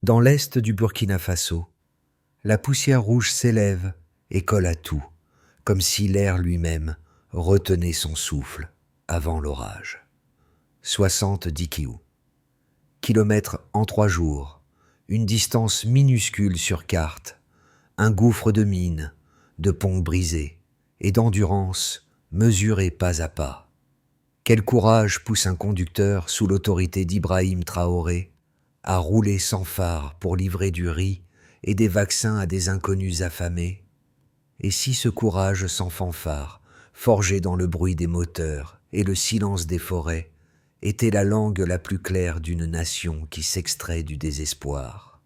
Dans l'est du Burkina Faso, la poussière rouge s'élève et colle à tout, comme si l'air lui-même retenait son souffle avant l'orage. 70 kilomètres en 3 jours, une distance minuscule sur carte, un gouffre de mines, de ponts brisés et d'endurance mesurée pas à pas. Quel courage pousse un conducteur sous l'autorité d'Ibrahim Traoré à rouler sans phare pour livrer du riz et des vaccins à des inconnus affamés? Et si ce courage sans fanfare, forgé dans le bruit des moteurs et le silence des forêts, était la langue la plus claire d'une nation qui s'extrait du désespoir?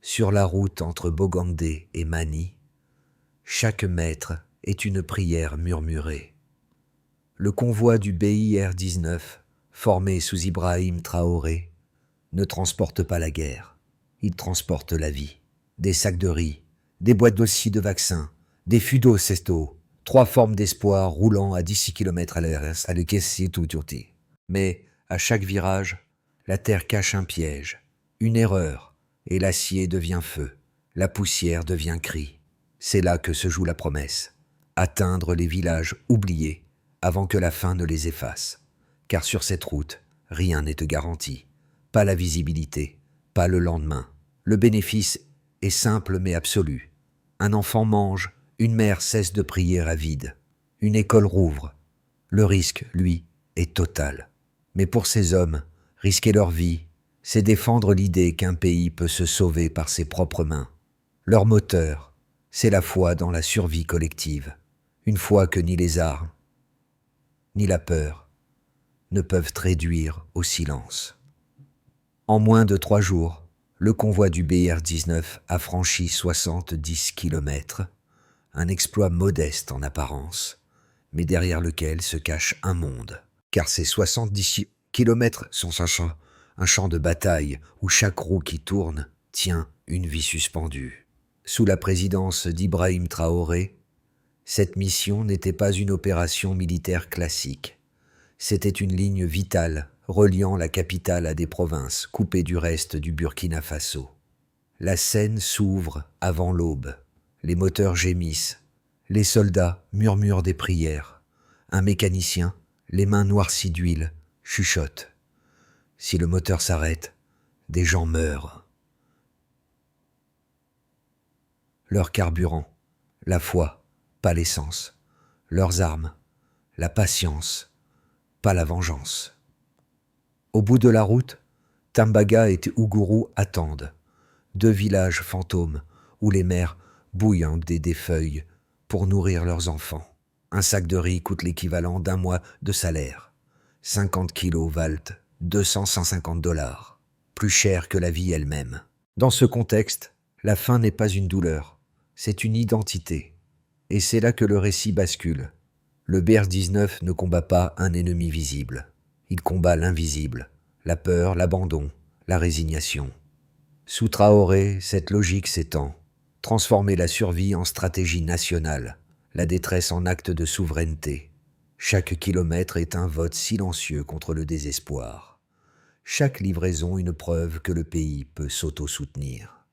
Sur la route entre Bogandé et Mani, chaque mètre est une prière murmurée. Le convoi du BIR-19, formé sous Ibrahim Traoré, ne transporte pas la guerre, il transporte la vie. Des sacs de riz, des boîtes d'ossis de vaccins, des fudos cesto, 3 formes d'espoir roulant à 16 km à l'heure à l'Ekessi Tututi. Mais, à chaque virage, la terre cache un piège, une erreur, et l'acier devient feu, la poussière devient cri. C'est là que se joue la promesse, atteindre les villages oubliés avant que la faim ne les efface. Car sur cette route, rien n'est garanti. Pas la visibilité, pas le lendemain. Le bénéfice est simple mais absolu. Un enfant mange, une mère cesse de prier à vide. Une école rouvre. Le risque, lui, est total. Mais pour ces hommes, risquer leur vie, c'est défendre l'idée qu'un pays peut se sauver par ses propres mains. Leur moteur, c'est la foi dans la survie collective. Une foi que ni les armes, ni la peur ne peuvent réduire au silence. En moins de 3 jours, le convoi du BR-19 a franchi 70 kilomètres, un exploit modeste en apparence, mais derrière lequel se cache un monde. Car ces 70 kilomètres sont un champ de bataille où chaque roue qui tourne tient une vie suspendue. Sous la présidence d'Ibrahim Traoré, cette mission n'était pas une opération militaire classique. C'était une ligne vitale reliant la capitale à des provinces coupées du reste du Burkina Faso. La scène s'ouvre avant l'aube. Les moteurs gémissent. Les soldats murmurent des prières. Un mécanicien, les mains noircies d'huile, chuchote. Si le moteur s'arrête, des gens meurent. Leur carburant, la foi, pas l'essence. Leurs armes, la patience, pas la vengeance. Au bout de la route, Tambaga et Ougourou attendent. 2 villages fantômes où les mères bouillent des feuilles pour nourrir leurs enfants. Un sac de riz coûte l'équivalent d'1 mois de salaire. 50 kilos valent 200-150 $, plus cher que la vie elle-même. Dans ce contexte, la faim n'est pas une douleur, c'est une identité. Et c'est là que le récit bascule. Le BR-19 ne combat pas un ennemi visible. Il combat l'invisible, la peur, l'abandon, la résignation. Sous Traoré, cette logique s'étend. Transformer la survie en stratégie nationale, la détresse en acte de souveraineté. Chaque kilomètre est un vote silencieux contre le désespoir. Chaque livraison une preuve que le pays peut s'auto-soutenir.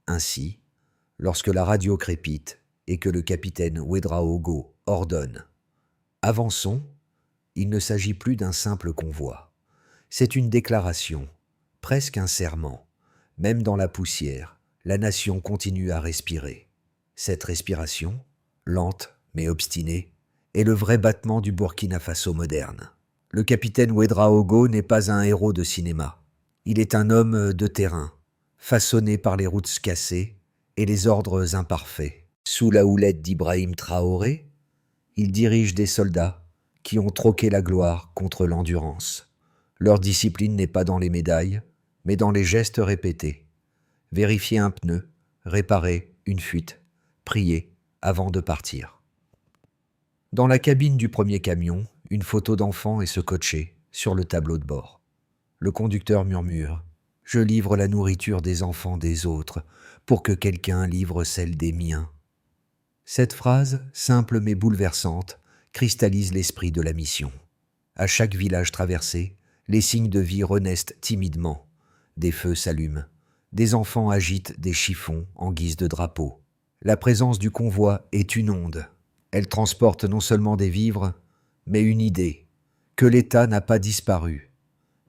Ainsi, lorsque la radio crépite et que le capitaine Ouedraogo ordonne « Avançons », il ne s'agit plus d'un simple convoi. C'est une déclaration, presque un serment. Même dans la poussière, la nation continue à respirer. Cette respiration, lente mais obstinée, est le vrai battement du Burkina Faso moderne. Le capitaine Ouedraogo n'est pas un héros de cinéma. Il est un homme de terrain, façonné par les routes cassées et les ordres imparfaits. Sous la houlette d'Ibrahim Traoré, il dirige des soldats qui ont troqué la gloire contre l'endurance. Leur discipline n'est pas dans les médailles, mais dans les gestes répétés. Vérifier un pneu, réparer une fuite, prier avant de partir. Dans la cabine du premier camion, une photo d'enfant est scotchée sur le tableau de bord. Le conducteur murmure « Je livre la nourriture des enfants des autres pour que quelqu'un livre celle des miens ». Cette phrase, simple mais bouleversante, cristallise l'esprit de la mission. À chaque village traversé, les signes de vie renaissent timidement. Des feux s'allument, Des enfants agitent des chiffons en guise de drapeau. La présence du convoi est une onde. Elle transporte non seulement des vivres, mais une idée, que l'État n'a pas disparu.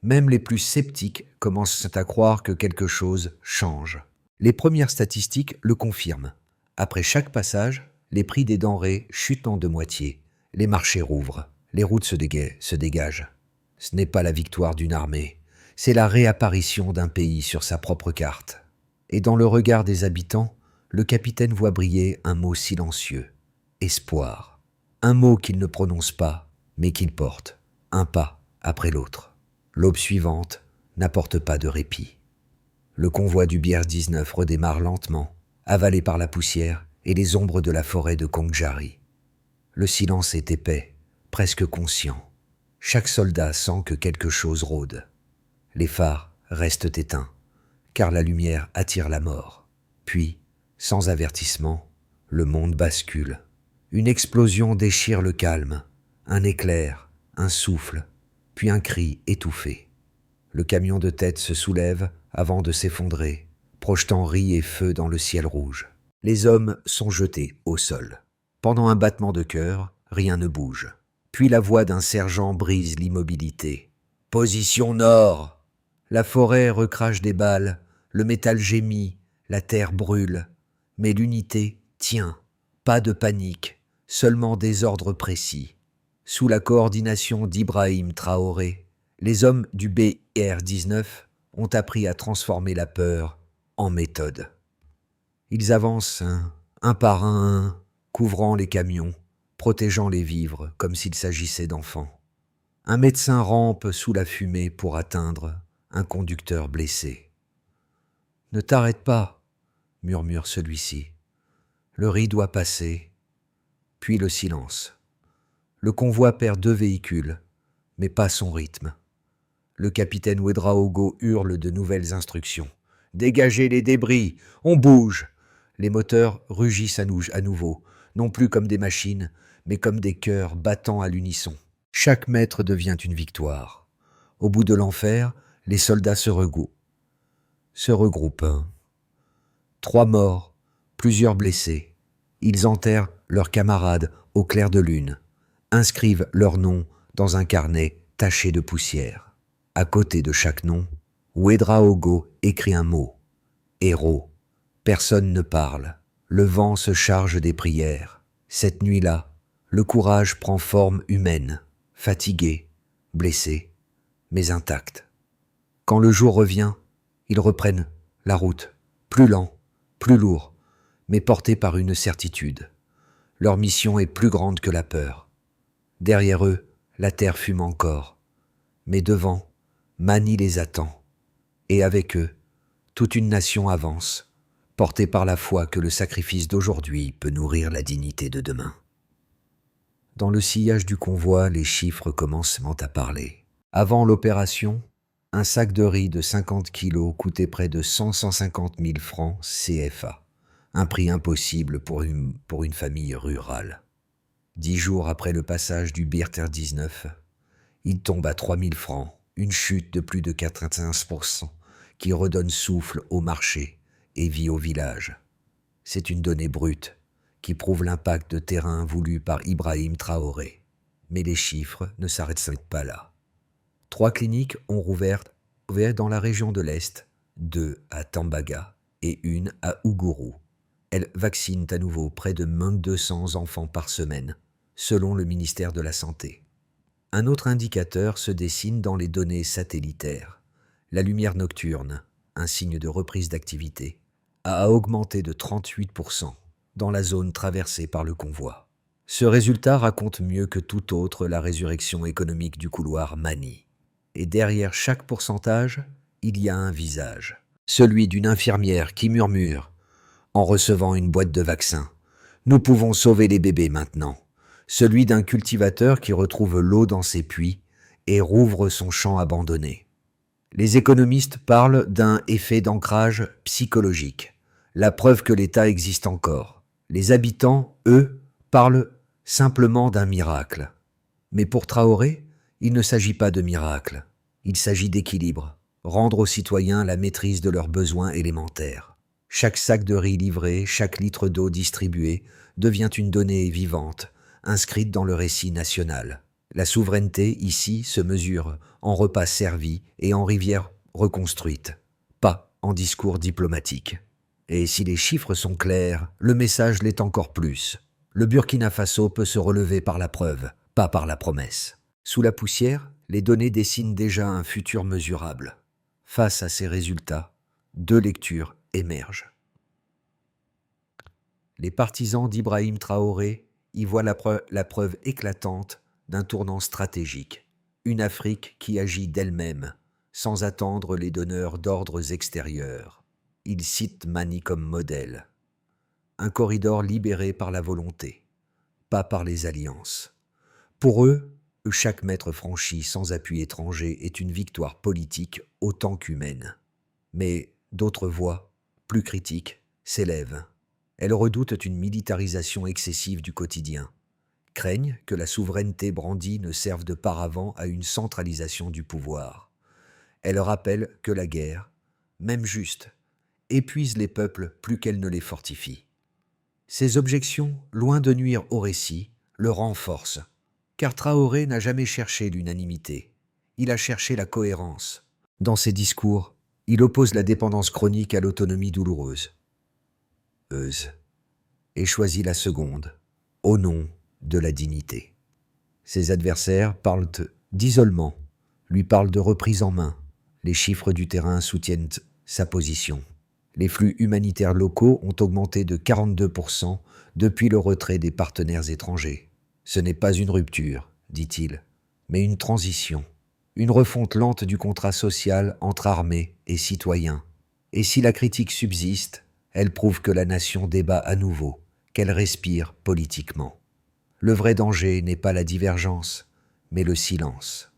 Même les plus sceptiques commencent à croire que quelque chose change. Les premières statistiques le confirment. Après chaque passage, les prix des denrées chutent de moitié, les marchés rouvrent, les routes se dégagent. Ce n'est pas la victoire d'une armée, c'est la réapparition d'un pays sur sa propre carte. Et dans le regard des habitants, le capitaine voit briller un mot silencieux, espoir. Un mot qu'il ne prononce pas, mais qu'il porte, un pas après l'autre. L'aube suivante n'apporte pas de répit. Le convoi du Bière 19 redémarre lentement, avalé par la poussière et les ombres de la forêt de Kongdjari. Le silence est épais, presque conscient. Chaque soldat sent que quelque chose rôde. Les phares restent éteints, car la lumière attire la mort. Puis, sans avertissement, le monde bascule. Une explosion déchire le calme, un éclair, un souffle, puis un cri étouffé. Le camion de tête se soulève avant de s'effondrer, projetant riz et feu dans le ciel rouge. Les hommes sont jetés au sol. Pendant un battement de cœur, rien ne bouge. Puis la voix d'un sergent brise l'immobilité. « Position nord !» La forêt recrache des balles, le métal gémit, la terre brûle. Mais l'unité tient. Pas de panique, seulement des ordres précis. Sous la coordination d'Ibrahim Traoré, les hommes du BR-19 ont appris à transformer la peur en méthode. Ils avancent un par un, couvrant les camions, protégeant les vivres comme s'il s'agissait d'enfants. Un médecin rampe sous la fumée pour atteindre un conducteur blessé. « Ne t'arrête pas !» murmure celui-ci. Le riz doit passer, puis le silence. Le convoi perd 2 véhicules, mais pas son rythme. Le capitaine Ouedraogo hurle de nouvelles instructions. « Dégagez les débris, on bouge !» Les moteurs rugissent à nouveau, non plus comme des machines, mais comme des cœurs battant à l'unisson. Chaque mètre devient une victoire. Au bout de l'enfer, les soldats se regroupent. 3 morts, plusieurs blessés. Ils enterrent leurs camarades au clair de lune, inscrivent leurs noms dans un carnet taché de poussière. À côté de chaque nom, Ouedraogo écrit un mot. Héros. Personne ne parle. Le vent se charge des prières. Cette nuit-là, le courage prend forme humaine, fatigué, blessé, mais intact. Quand le jour revient, ils reprennent la route, plus lent, plus lourd, mais portés par une certitude. Leur mission est plus grande que la peur. Derrière eux, la terre fume encore, mais devant, Mani les attend, et avec eux, toute une nation avance, portée par la foi que le sacrifice d'aujourd'hui peut nourrir la dignité de demain. Dans le sillage du convoi, les chiffres commencent à parler. Avant l'opération, un sac de riz de 50 kilos coûtait près de 150 000 francs CFA, un prix impossible pour une famille rurale. 10 jours après le passage du Birter 19, il tombe à 3 000 francs, une chute de plus de 95% qui redonne souffle au marché et vie au village. C'est une donnée brute qui prouve l'impact de terrain voulu par Ibrahim Traoré. Mais les chiffres ne s'arrêtent pas là. 3 cliniques ont rouvert dans la région de l'Est, 2 à Tambaga et 1 à Ougourou. Elles vaccinent à nouveau près de 1200 enfants par semaine, selon le ministère de la Santé. Un autre indicateur se dessine dans les données satellitaires. La lumière nocturne, un signe de reprise d'activité, a augmenté de 38% dans la zone traversée par le convoi. Ce résultat raconte mieux que tout autre la résurrection économique du couloir Mani. Et derrière chaque pourcentage, il y a un visage. Celui d'une infirmière qui murmure, en recevant une boîte de vaccins, « Nous pouvons sauver les bébés maintenant ». Celui d'un cultivateur qui retrouve l'eau dans ses puits et rouvre son champ abandonné. Les économistes parlent d'un effet d'ancrage psychologique, la preuve que l'État existe encore. Les habitants, eux, parlent simplement d'un miracle. Mais pour Traoré, il ne s'agit pas de miracle, il s'agit d'équilibre. rendre aux citoyens la maîtrise de leurs besoins élémentaires. Chaque sac de riz livré, chaque litre d'eau distribué devient une donnée vivante, inscrite dans le récit national. La souveraineté, ici, se mesure en repas servis et en rivières reconstruites, pas en discours diplomatiques. Et si les chiffres sont clairs, le message l'est encore plus. Le Burkina Faso peut se relever par la preuve, pas par la promesse. Sous la poussière, les données dessinent déjà un futur mesurable. Face à ces résultats, deux lectures émergent. Les partisans d'Ibrahim Traoré y voient la preuve éclatante d'un tournant stratégique. Une Afrique qui agit d'elle-même, sans attendre les donneurs d'ordres extérieurs. Ils citent Mani comme modèle. Un corridor libéré par la volonté, pas par les alliances. Pour eux, chaque mètre franchi sans appui étranger est une victoire politique autant qu'humaine. Mais d'autres voix, plus critiques, s'élèvent. Elles redoutent une militarisation excessive du quotidien, craignent que la souveraineté brandie ne serve de paravent à une centralisation du pouvoir. Elles rappellent que la guerre, même juste, épuise les peuples plus qu'elle ne les fortifie. Ces objections, loin de nuire au récit, le renforcent, car Traoré n'a jamais cherché l'unanimité, il a cherché la cohérence. Dans ses discours, il oppose la dépendance chronique à l'autonomie douloureuse. Et choisit la seconde, au nom de la dignité. Ses adversaires parlent d'isolement, lui parlent de reprise en main. Les chiffres du terrain soutiennent sa position. Les flux humanitaires locaux ont augmenté de 42% depuis le retrait des partenaires étrangers. Ce n'est pas une rupture, dit-il, mais une transition, une refonte lente du contrat social entre armée et citoyens. Et si la critique subsiste, elle prouve que la nation débat à nouveau, qu'elle respire politiquement. Le vrai danger n'est pas la divergence, mais le silence.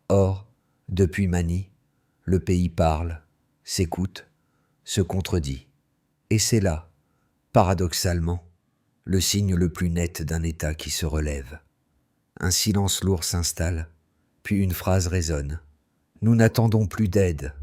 Or, depuis Mani, le pays parle, s'écoute, se contredit. Et c'est là, paradoxalement, le signe le plus net d'un État qui se relève. Un silence lourd s'installe, puis une phrase résonne. Nous n'attendons plus d'aide.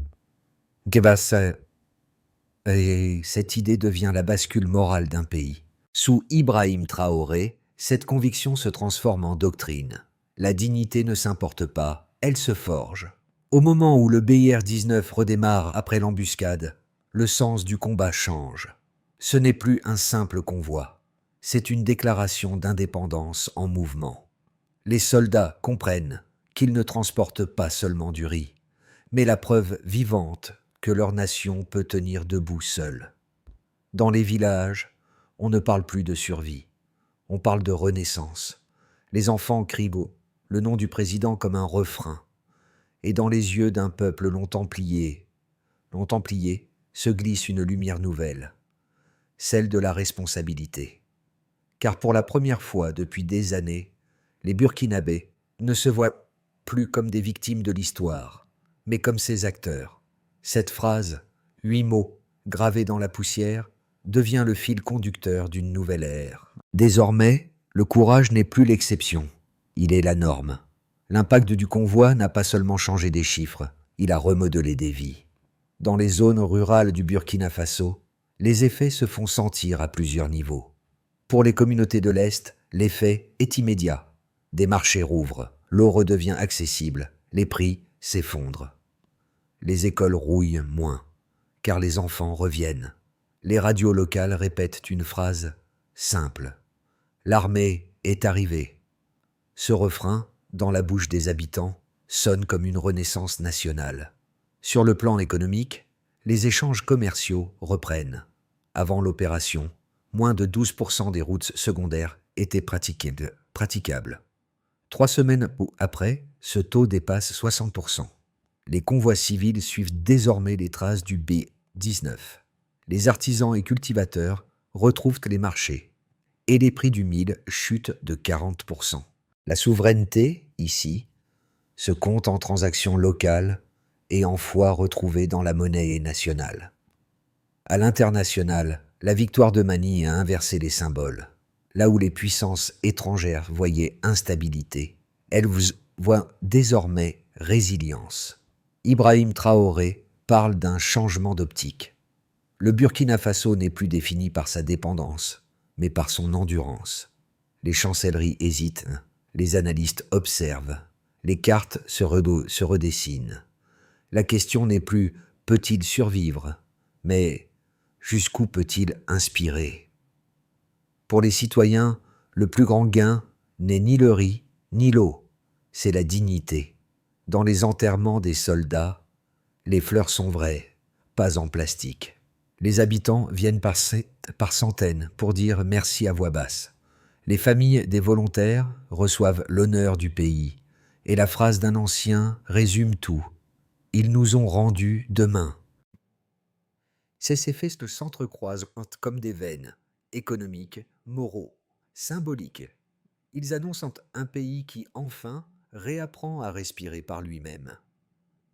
Et cette idée devient la bascule morale d'un pays. Sous Ibrahim Traoré, cette conviction se transforme en doctrine. La dignité ne s'importe pas, elle se forge. Au moment où le BIR-19 redémarre après l'embuscade, le sens du combat change. Ce n'est plus un simple convoi, c'est une déclaration d'indépendance en mouvement. Les soldats comprennent qu'ils ne transportent pas seulement du riz, mais la preuve vivante que leur nation peut tenir debout seule. Dans les villages, on ne parle plus de survie, on parle de renaissance. Les enfants crient le nom du président comme un refrain, et dans les yeux d'un peuple longtemps plié, se glisse une lumière nouvelle, celle de la responsabilité. Car pour la première fois depuis des années, les Burkinabés ne se voient plus comme des victimes de l'histoire, mais comme ses acteurs. Cette phrase, 8 mots gravés dans la poussière, devient le fil conducteur d'une nouvelle ère. Désormais, le courage n'est plus l'exception, il est la norme. L'impact du convoi n'a pas seulement changé des chiffres, il a remodelé des vies. Dans les zones rurales du Burkina Faso, les effets se font sentir à plusieurs niveaux. Pour les communautés de l'Est, l'effet est immédiat. Des marchés rouvrent, l'eau redevient accessible, les prix s'effondrent. Les écoles rouillent moins, car les enfants reviennent. Les radios locales répètent une phrase simple. L'armée est arrivée. Ce refrain, dans la bouche des habitants, sonne comme une renaissance nationale. Sur le plan économique, les échanges commerciaux reprennent. Avant l'opération, moins de 12% des routes secondaires étaient praticables. 3 semaines après, ce taux dépasse 60%. Les convois civils suivent désormais les traces du B-19. Les artisans et cultivateurs retrouvent les marchés et les prix du mil chutent de 40%. La souveraineté, ici, se compte en transactions locales et en foi retrouvée dans la monnaie nationale. À l'international, la victoire de Mani a inversé les symboles. Là où les puissances étrangères voyaient instabilité, elles voient désormais résilience. Ibrahim Traoré parle d'un changement d'optique. Le Burkina Faso n'est plus défini par sa dépendance, mais par son endurance. Les chancelleries hésitent, les analystes observent, les cartes se redessinent. La question n'est plus « peut-il survivre ?», mais « jusqu'où peut-il inspirer ?» Pour les citoyens, le plus grand gain n'est ni le riz, ni l'eau, c'est la dignité. Dans les enterrements des soldats, les fleurs sont vraies, pas en plastique. Les habitants viennent par centaines pour dire merci à voix basse. Les familles des volontaires reçoivent l'honneur du pays, et la phrase d'un ancien résume tout. Ils nous ont rendu demain. Ces faits s'entrecroisent comme des veines, économiques, moraux, symboliques. Ils annoncent un pays qui, enfin, réapprend à respirer par lui-même.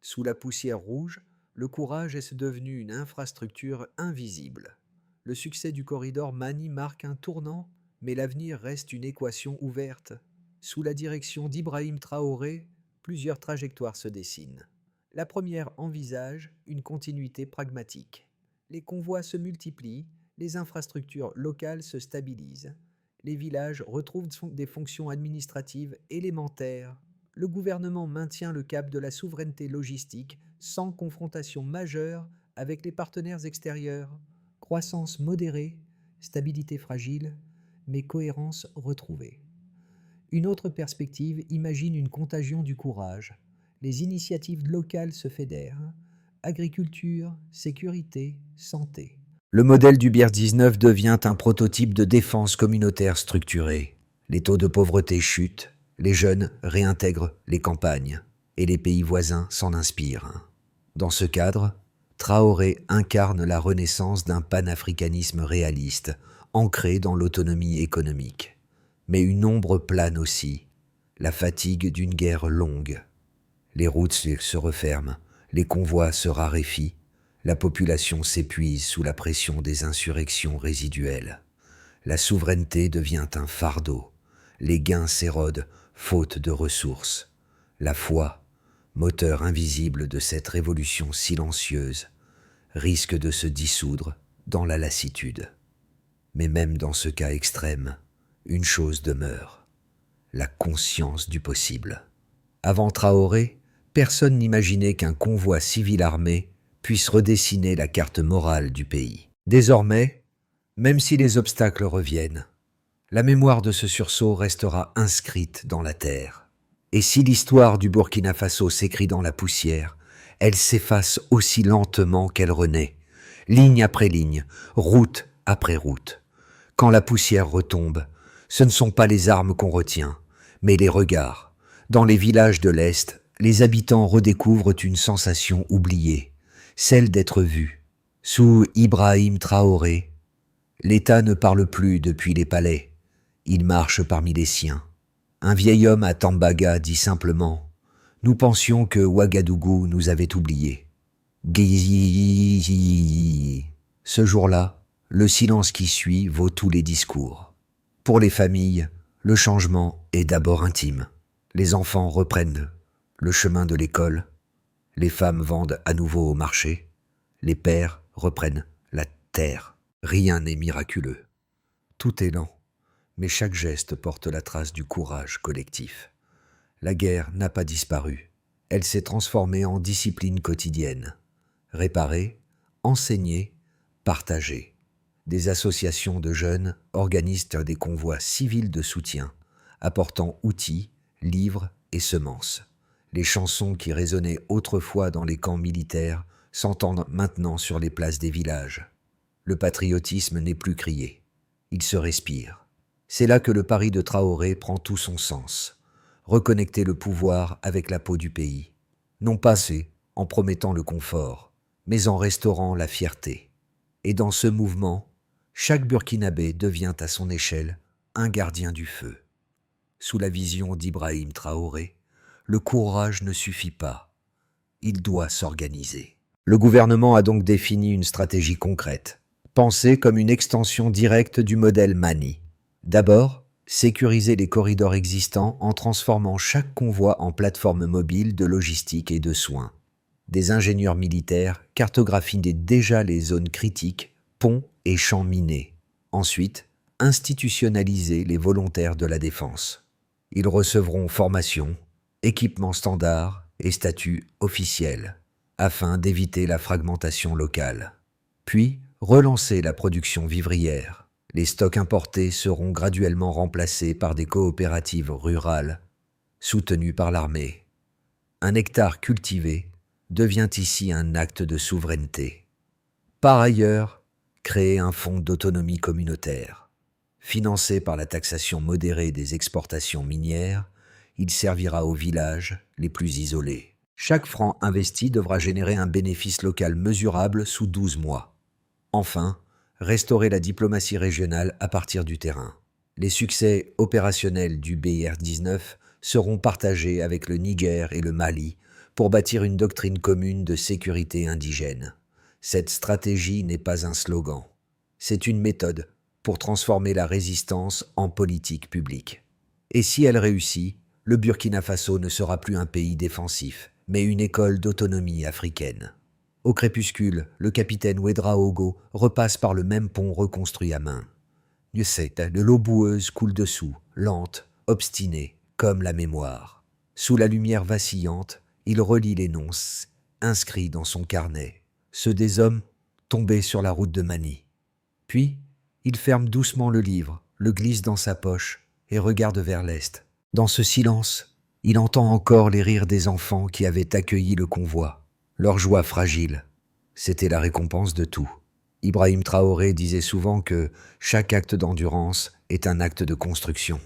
Sous la poussière rouge, le courage est devenu une infrastructure invisible. Le succès du corridor Mani marque un tournant, mais l'avenir reste une équation ouverte. Sous la direction d'Ibrahim Traoré, plusieurs trajectoires se dessinent. La première envisage une continuité pragmatique. Les convois se multiplient, les infrastructures locales se stabilisent, les villages retrouvent des fonctions administratives élémentaires. Le gouvernement maintient le cap de la souveraineté logistique sans confrontation majeure avec les partenaires extérieurs. Croissance modérée, stabilité fragile, mais cohérence retrouvée. Une autre perspective imagine une contagion du courage. Les initiatives locales se fédèrent. Agriculture, sécurité, santé. Le modèle du Bière 19 devient un prototype de défense communautaire structurée. Les taux de pauvreté chutent, les jeunes réintègrent les campagnes et les pays voisins s'en inspirent. Dans ce cadre, Traoré incarne la renaissance d'un panafricanisme réaliste, ancré dans l'autonomie économique. Mais une ombre plane aussi, la fatigue d'une guerre longue. Les routes se referment, les convois se raréfient, la population s'épuise sous la pression des insurrections résiduelles. La souveraineté devient un fardeau, les gains s'érodent faute de ressources. La foi, moteur invisible de cette révolution silencieuse, risque de se dissoudre dans la lassitude. Mais même dans ce cas extrême, une chose demeure, la conscience du possible. Avant Traoré, personne n'imaginait qu'un convoi civil armé puisse redessiner la carte morale du pays. Désormais, même si les obstacles reviennent, la mémoire de ce sursaut restera inscrite dans la terre. Et si l'histoire du Burkina Faso s'écrit dans la poussière, elle s'efface aussi lentement qu'elle renaît, ligne après ligne, route après route. Quand la poussière retombe, ce ne sont pas les armes qu'on retient, mais les regards. Dans les villages de l'Est, les habitants redécouvrent une sensation oubliée, celle d'être vus. Sous Ibrahim Traoré, l'État ne parle plus depuis les palais, il marche parmi les siens. Un vieil homme à Tambaga dit simplement « Nous pensions que Ouagadougou nous avait oubliés. » Ce jour-là, le silence qui suit vaut tous les discours. Pour les familles, le changement est d'abord intime. Les enfants reprennent le chemin de l'école, les femmes vendent à nouveau au marché, les pères reprennent la terre. Rien n'est miraculeux. Tout est lent, mais chaque geste porte la trace du courage collectif. La guerre n'a pas disparu. Elle s'est transformée en discipline quotidienne. Réparer, enseigner, partager. Des associations de jeunes organisent des convois civils de soutien, apportant outils, livres et semences. Les chansons qui résonnaient autrefois dans les camps militaires s'entendent maintenant sur les places des villages. Le patriotisme n'est plus crié, il se respire. C'est là que le pari de Traoré prend tout son sens. Reconnecter le pouvoir avec la peau du pays. Non pas en promettant le confort, mais en restaurant la fierté. Et dans ce mouvement, chaque Burkinabé devient à son échelle un gardien du feu. Sous la vision d'Ibrahim Traoré, le courage ne suffit pas. Il doit s'organiser. Le gouvernement a donc défini une stratégie concrète, pensée comme une extension directe du modèle Mani. D'abord, sécuriser les corridors existants en transformant chaque convoi en plateforme mobile de logistique et de soins. Des ingénieurs militaires cartographient déjà les zones critiques, ponts et champs minés. Ensuite, institutionnaliser les volontaires de la défense. Ils recevront formation, équipements standards et statut officiel, afin d'éviter la fragmentation locale. Puis, relancer la production vivrière. Les stocks importés seront graduellement remplacés par des coopératives rurales, soutenues par l'armée. Un hectare cultivé devient ici un acte de souveraineté. Par ailleurs, créer un fonds d'autonomie communautaire. Financé par la taxation modérée des exportations minières, il servira aux villages les plus isolés. Chaque franc investi devra générer un bénéfice local mesurable sous 12 mois. Enfin, restaurer la diplomatie régionale à partir du terrain. Les succès opérationnels du BIR-19 seront partagés avec le Niger et le Mali pour bâtir une doctrine commune de sécurité indigène. Cette stratégie n'est pas un slogan, c'est une méthode pour transformer la résistance en politique publique. Et si elle réussit, le Burkina Faso ne sera plus un pays défensif, mais une école d'autonomie africaine. Au crépuscule, le capitaine Ouédraogo repasse par le même pont reconstruit à main. Dieu sait, de l'eau boueuse coule dessous, lente, obstinée, comme la mémoire. Sous la lumière vacillante, il relit les noms inscrits dans son carnet, ceux des hommes tombés sur la route de Mani. Puis, il ferme doucement le livre, le glisse dans sa poche et regarde vers l'est. Dans ce silence, il entend encore les rires des enfants qui avaient accueilli le convoi. Leur joie fragile, c'était la récompense de tout. Ibrahim Traoré disait souvent que chaque acte d'endurance est un acte de construction.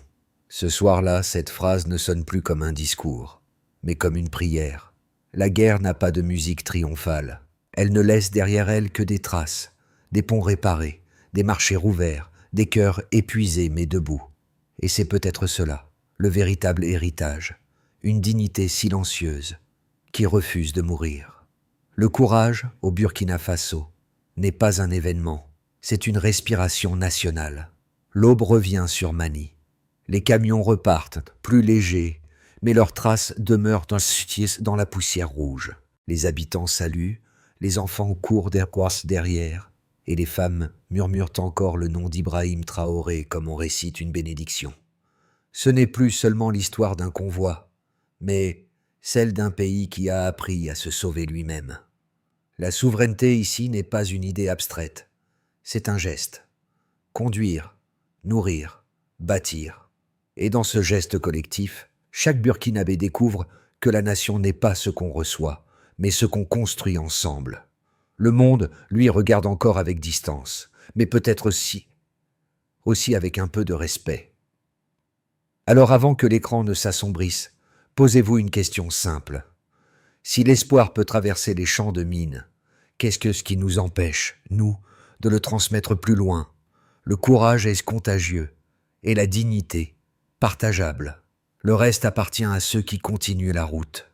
Ce soir-là, cette phrase ne sonne plus comme un discours, mais comme une prière. La guerre n'a pas de musique triomphale. Elle ne laisse derrière elle que des traces, des ponts réparés, des marchés rouverts, des cœurs épuisés mais debout. Et c'est peut-être cela, le véritable héritage, une dignité silencieuse qui refuse de mourir. Le courage au Burkina Faso n'est pas un événement, c'est une respiration nationale. L'aube revient sur Mani. Les camions repartent, plus légers, mais leurs traces demeurent dans la poussière rouge. Les habitants saluent, les enfants courent derrière, et les femmes murmurent encore le nom d'Ibrahim Traoré comme on récite une bénédiction. Ce n'est plus seulement l'histoire d'un convoi, mais celle d'un pays qui a appris à se sauver lui-même. La souveraineté ici n'est pas une idée abstraite, c'est un geste. Conduire, nourrir, bâtir. Et dans ce geste collectif, chaque Burkinabé découvre que la nation n'est pas ce qu'on reçoit, mais ce qu'on construit ensemble. Le monde, lui, regarde encore avec distance, mais peut-être aussi avec un peu de respect. Alors avant que l'écran ne s'assombrisse, posez-vous une question simple. Si l'espoir peut traverser les champs de mines, qu'est-ce qui nous empêche, nous, de le transmettre plus loin? Le courage est contagieux, et la dignité, partageable. Le reste appartient à ceux qui continuent la route.